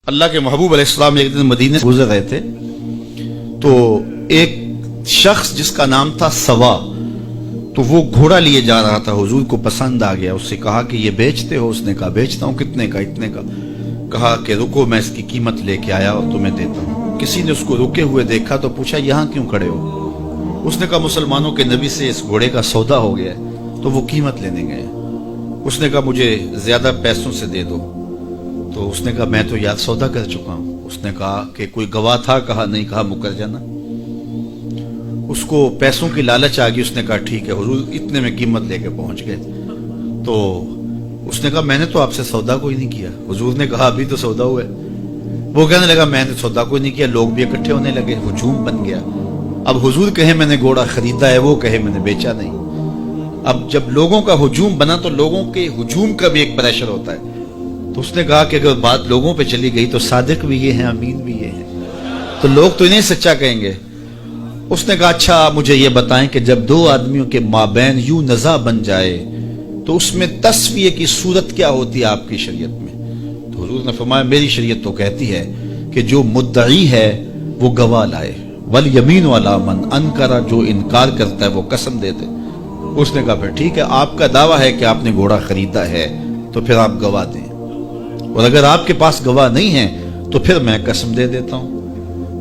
اللہ کے محبوب علیہ السلام ایک دن مدینے سے گزر رہے تھے تو ایک شخص جس کا نام تھا سوا، تو وہ گھوڑا لیے جا رہا تھا، حضور کو پسند آ گیا، اس سے کہا کہ یہ بیچتے ہو؟ اس نے کہا بیچتا ہوں۔ کتنے کا؟ اتنے کا۔ کہا کہ رکو میں اس کی قیمت لے کے آیا اور تمہیں دیتا ہوں۔ کسی نے اس کو رکے ہوئے دیکھا تو پوچھا یہاں کیوں کھڑے ہو؟ اس نے کہا مسلمانوں کے نبی سے اس گھوڑے کا سودا ہو گیا ہے تو وہ قیمت لینے گئے۔ اس نے کہا مجھے زیادہ پیسوں سے دے دو، تو اس نے کہا میں تو یاد سودا کر چکا ہوں۔ اس نے کہا کہ کوئی گواہ تھا؟ کہا نہیں۔ کہا مکر جانا۔ اس کو پیسوں کی لالچ آ گئی، اس نے کہا ٹھیک ہے حضور، اتنے میں قیمت لے کے پہنچ گئے۔ تو اس نے کہا میں نے تو آپ سے سودا کوئی نہیں کیا۔ حضور نے کہا ابھی تو سودا ہوا ہے۔ وہ کہنے لگا میں نے سودا کوئی نہیں کیا۔ لوگ بھی اکٹھے ہونے لگے، ہجوم بن گیا۔ اب حضور کہے میں نے گھوڑا خریدا ہے، وہ کہے میں نے بیچا نہیں۔ اب جب لوگوں کا ہجوم بنا تو لوگوں کے ہجوم کا بھی ایک پریشر ہوتا ہے۔ تو اس نے کہا کہ اگر بات لوگوں پہ چلی گئی تو صادق بھی یہ ہیں، امین بھی یہ ہیں، تو لوگ تو انہیں سچا کہیں گے۔ اس نے کہا اچھا مجھے یہ بتائیں کہ جب دو آدمیوں کے مابین یوں نزاع بن جائے تو اس میں تسویہ کی صورت کیا ہوتی ہے آپ کی شریعت میں؟ تو حضور نے فرمایا میری شریعت تو کہتی ہے کہ جو مدعی ہے وہ گواہ لائے، والیمین علی من انکر، جو انکار کرتا ہے وہ قسم دے دے۔ اس نے کہا پھر ٹھیک ہے، آپ کا دعویٰ ہے کہ آپ نے گھوڑا خریدا ہے تو پھر آپ گواہ دیں، اور اگر آپ کے پاس گواہ نہیں ہے تو پھر میں قسم دے دیتا ہوں۔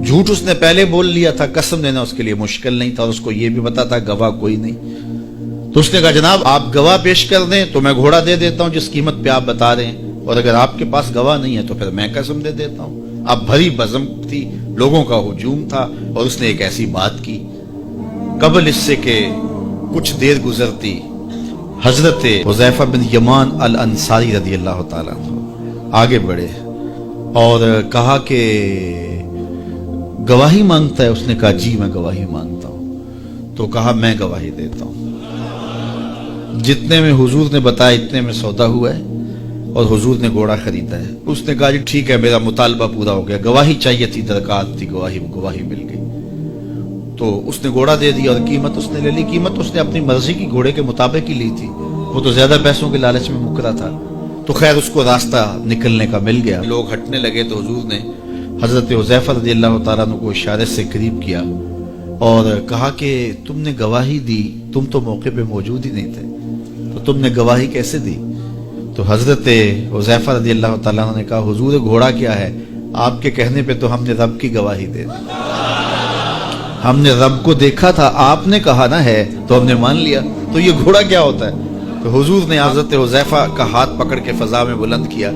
جھوٹ اس نے پہلے بول لیا تھا، قسم دینا اس کے لیے مشکل نہیں تھا، اور اس کو یہ بھی پتا تھا گواہ کوئی نہیں۔ تو اس نے کہا جناب آپ گواہ پیش کر دیں تو میں گھوڑا دے دیتا ہوں جس قیمت پہ آپ بتا رہے ہیں، اور اگر آپ کے پاس گواہ نہیں ہے تو پھر میں قسم دے دیتا ہوں۔ اب بھری بزم تھی، لوگوں کا ہجوم تھا، اور اس نے ایک ایسی بات کی۔ قبل اس سے کہ کچھ دیر گزرتی، حضرت حذیفہ بن یمان الانصاری رضی اللہ تعالیٰ عنہ آگے بڑھے اور کہا کہ گواہی مانگتا ہے؟ اس نے کہا جی میں گواہی مانگتا ہوں۔ تو کہا میں گواہی دیتا ہوں، جتنے میں حضور نے بتایا اتنے میں سودا ہوا ہے اور حضور نے گھوڑا خریدا ہے۔ اس نے کہا جی ٹھیک ہے میرا مطالبہ پورا ہو گیا، گواہی چاہیے تھی، درکار تھی، گواہی مل گئی۔ تو اس نے گھوڑا دے دیا اور قیمت اس نے لے لی۔ قیمت اس نے اپنی مرضی کی گھوڑے کے مطابق ہی لی تھی، وہ تو زیادہ پیسوں کے لالچ میں مکرا تھا۔ تو خیر اس کو راستہ نکلنے کا مل گیا۔ لوگ ہٹنے لگے تو حضور نے حضرت حذیفہ رضی اللہ تعالیٰ عنہ کو اشارے سے قریب کیا اور کہا کہ تم نے گواہی دی، تم تو موقع پہ موجود ہی نہیں تھے، تو تم نے گواہی کیسے دی؟ تو حضرت حذیفہ رضی اللہ تعالیٰ عنہ نے کہا حضور گھوڑا کیا ہے، آپ کے کہنے پہ تو ہم نے رب کی گواہی دے دی، ہم نے رب کو دیکھا تھا، آپ نے کہا نہ ہے تو ہم نے مان لیا، تو یہ گھوڑا کیا ہوتا ہے؟ تو حضور نے حضرت حذیفہ کا ہاتھ پکڑ کے فضا میں بلند کیا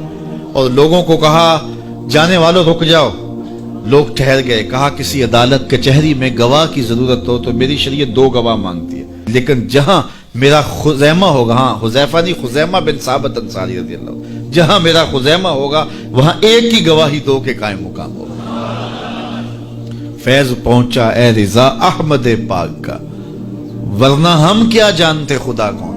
اور لوگوں کو کہا جانے والوں رک جاؤ۔ لوگ ٹھہر گئے۔ کہا کسی عدالت کچہری میں گواہ کی ضرورت ہو تو میری شریعت دو گواہ مانگتی ہے، لیکن جہاں میرا خزیمہ ہوگا، ہاں حذیفہ نہیں، خزیمہ بن ثابت انصاری رضی اللہ عنہ، جہاں میرا خزیمہ ہوگا وہاں ایک کی گواہی دو کے قائم مقام ہوگا۔ فیض پہنچا اے رضا احمد پاک کا، ورنہ ہم کیا جانتے خدا کون